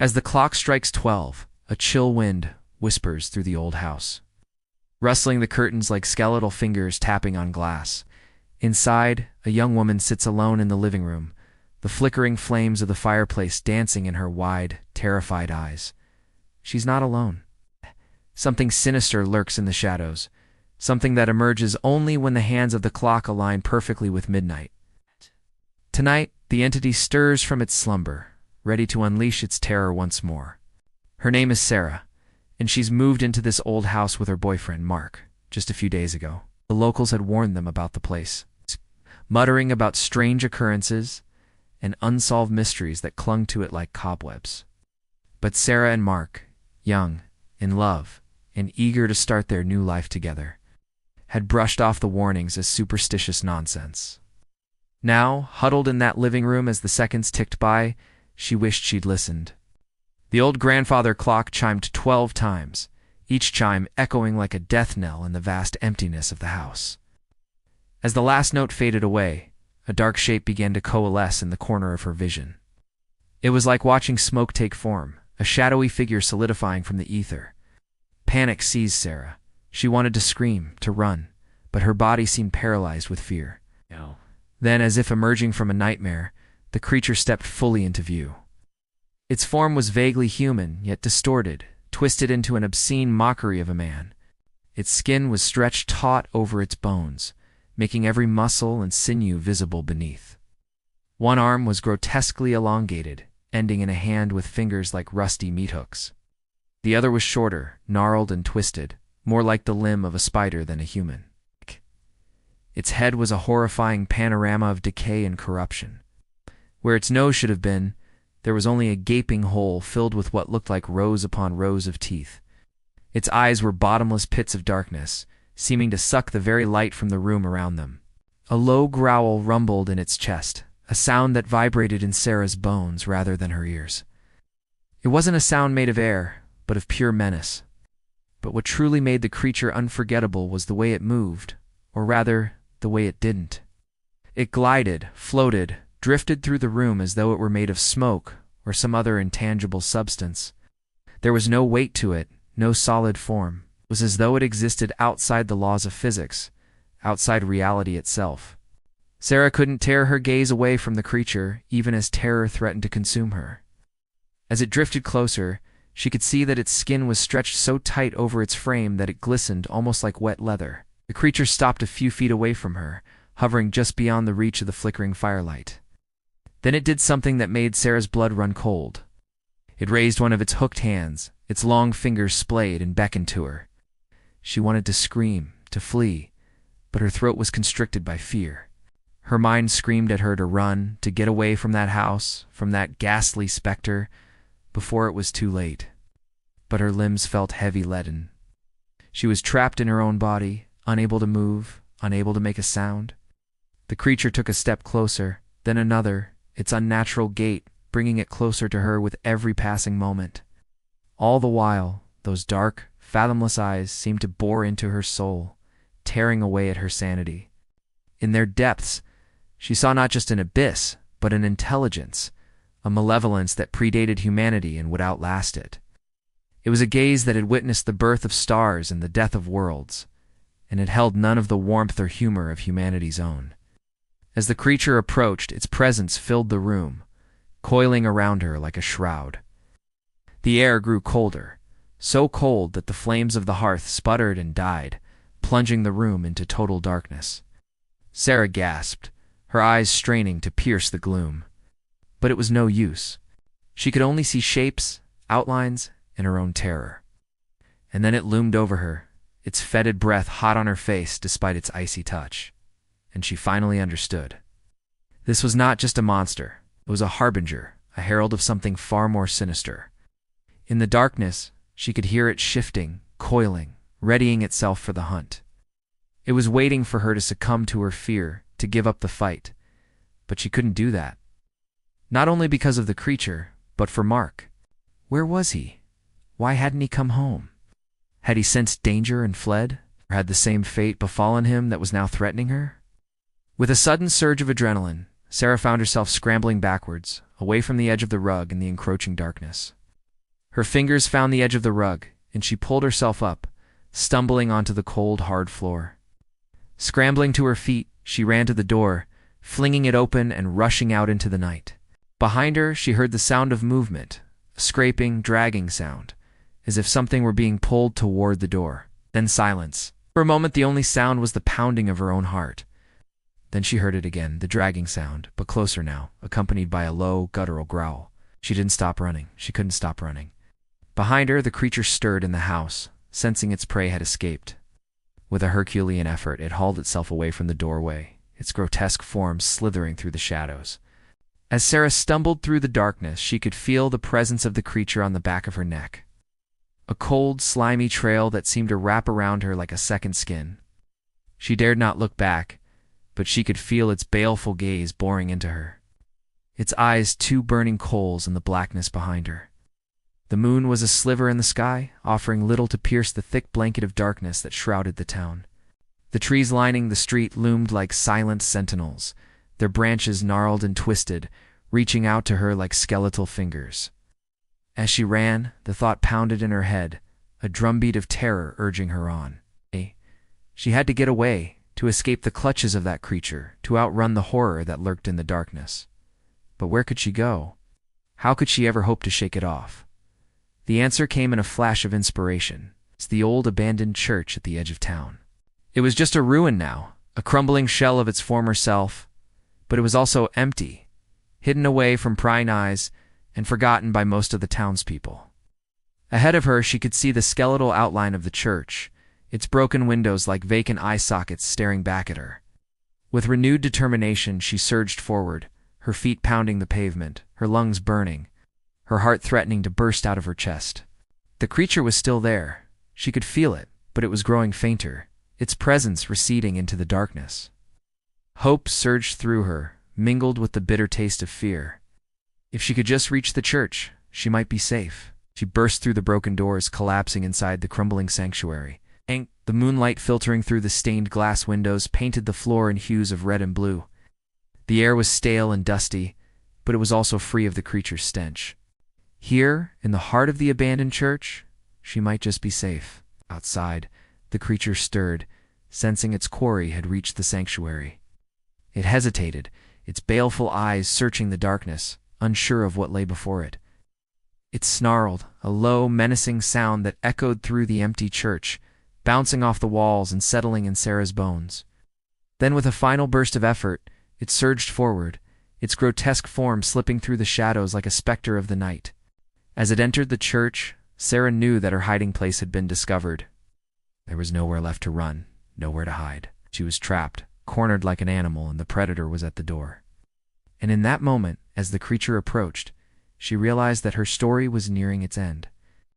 As the clock strikes 12, a chill wind whispers through the old house, rustling the curtains like skeletal fingers tapping on glass. Inside, a young woman sits alone in the living room, the flickering flames of the fireplace dancing in her wide, terrified eyes. She's not alone. Something sinister lurks in the shadows, something that emerges only when the hands of the clock align perfectly with midnight. Tonight, the entity stirs from its slumber, ready to unleash its terror once more. Her name is Sarah, and she's moved into this old house with her boyfriend, Mark, just a few days ago. The locals had warned them about the place, muttering about strange occurrences and unsolved mysteries that clung to it like cobwebs. But Sarah and Mark, young, in love, and eager to start their new life together, had brushed off the warnings as superstitious nonsense. Now, huddled in that living room as the seconds ticked by, she wished she'd listened. The old grandfather clock chimed 12 times, each chime echoing like a death knell in the vast emptiness of the house. As the last note faded away, a dark shape began to coalesce in the corner of her vision. It was like watching smoke take form, a shadowy figure solidifying from the ether. Panic seized Sarah. She wanted to scream, to run, but her body seemed paralyzed with fear. No. Then, as if emerging from a nightmare, the creature stepped fully into view. Its form was vaguely human, yet distorted, twisted into an obscene mockery of a man. Its skin was stretched taut over its bones, making every muscle and sinew visible beneath. One arm was grotesquely elongated, ending in a hand with fingers like rusty meat hooks. The other was shorter, gnarled and twisted, more like the limb of a spider than a human. Its head was a horrifying panorama of decay and corruption. Where its nose should have been, there was only a gaping hole filled with what looked like rows upon rows of teeth. Its eyes were bottomless pits of darkness, seeming to suck the very light from the room around them. A low growl rumbled in its chest, a sound that vibrated in Sarah's bones rather than her ears. It wasn't a sound made of air, but of pure menace. But what truly made the creature unforgettable was the way it moved, or rather, the way it didn't. It glided, floated, drifted through the room as though it were made of smoke or some other intangible substance. There was no weight to it, no solid form. It was as though it existed outside the laws of physics, outside reality itself. Sarah couldn't tear her gaze away from the creature, even as terror threatened to consume her. As it drifted closer, she could see that its skin was stretched so tight over its frame that it glistened almost like wet leather. The creature stopped a few feet away from her, hovering just beyond the reach of the flickering firelight. Then it did something that made Sarah's blood run cold. It raised one of its hooked hands, its long fingers splayed and beckoned to her. She wanted to scream, to flee, but her throat was constricted by fear. Her mind screamed at her to run, to get away from that house, from that ghastly specter, before it was too late. But her limbs felt heavy leaden. She was trapped in her own body, unable to move, unable to make a sound. The creature took a step closer, then another, its unnatural gait bringing it closer to her with every passing moment. All the while, those dark, fathomless eyes seemed to bore into her soul, tearing away at her sanity. In their depths, she saw not just an abyss, but an intelligence, a malevolence that predated humanity and would outlast it. It was a gaze that had witnessed the birth of stars and the death of worlds, and it held none of the warmth or humor of humanity's own. As the creature approached, its presence filled the room, coiling around her like a shroud. The air grew colder, so cold that the flames of the hearth sputtered and died, plunging the room into total darkness. Sarah gasped, her eyes straining to pierce the gloom. But it was no use. She could only see shapes, outlines, and her own terror. And then it loomed over her, its fetid breath hot on her face despite its icy touch. And she finally understood. This was not just a monster. It was a harbinger, a herald of something far more sinister. In the darkness, she could hear it shifting, coiling, readying itself for the hunt. It was waiting for her to succumb to her fear, to give up the fight. But she couldn't do that. Not only because of the creature, but for Mark. Where was he? Why hadn't he come home? Had he sensed danger and fled? Or had the same fate befallen him that was now threatening her? With a sudden surge of adrenaline, Sarah found herself scrambling backwards, away from the edge of the rug and the encroaching darkness. Her fingers found the edge of the rug, and she pulled herself up, stumbling onto the cold, hard floor. Scrambling to her feet, she ran to the door, flinging it open and rushing out into the night. Behind her, she heard the sound of movement, a scraping, dragging sound, as if something were being pulled toward the door. Then silence. For a moment, the only sound was the pounding of her own heart. Then she heard it again, the dragging sound, but closer now, accompanied by a low, guttural growl. She didn't stop running. She couldn't stop running. Behind her, the creature stirred in the house, sensing its prey had escaped. With a Herculean effort, it hauled itself away from the doorway, its grotesque form slithering through the shadows. As Sarah stumbled through the darkness, she could feel the presence of the creature on the back of her neck. A cold, slimy trail that seemed to wrap around her like a second skin. She dared not look back, but she could feel its baleful gaze boring into her. Its eyes two burning coals in the blackness behind her. The moon was a sliver in the sky, offering little to pierce the thick blanket of darkness that shrouded the town. The trees lining the street loomed like silent sentinels, their branches gnarled and twisted, reaching out to her like skeletal fingers. As she ran, the thought pounded in her head, a drumbeat of terror urging her on. She had to get away, to escape the clutches of that creature, to outrun the horror that lurked in the darkness. But where could she go? How could she ever hope to shake it off? The answer came in a flash of inspiration. It's the old abandoned church at the edge of town. It was just a ruin now, a crumbling shell of its former self, but it was also empty, hidden away from prying eyes, and forgotten by most of the townspeople. Ahead of her, she could see the skeletal outline of the church, its broken windows like vacant eye sockets staring back at her. With renewed determination, she surged forward, her feet pounding the pavement, her lungs burning, her heart threatening to burst out of her chest. The creature was still there. She could feel it, but it was growing fainter, its presence receding into the darkness. Hope surged through her, mingled with the bitter taste of fear. If she could just reach the church, she might be safe. She burst through the broken doors, collapsing inside the crumbling sanctuary. The moonlight filtering through the stained glass windows painted the floor in hues of red and blue. The air was stale and dusty, but it was also free of the creature's stench. Here, in the heart of the abandoned church, she might just be safe. Outside, the creature stirred, sensing its quarry had reached the sanctuary. It hesitated, its baleful eyes searching the darkness, unsure of what lay before it. It snarled, a low, menacing sound that echoed through the empty church, bouncing off the walls and settling in Sarah's bones. Then with a final burst of effort, it surged forward, its grotesque form slipping through the shadows like a specter of the night. As it entered the church, Sarah knew that her hiding place had been discovered. There was nowhere left to run, nowhere to hide. She was trapped, cornered like an animal, and the predator was at the door. And in that moment, as the creature approached, she realized that her story was nearing its end.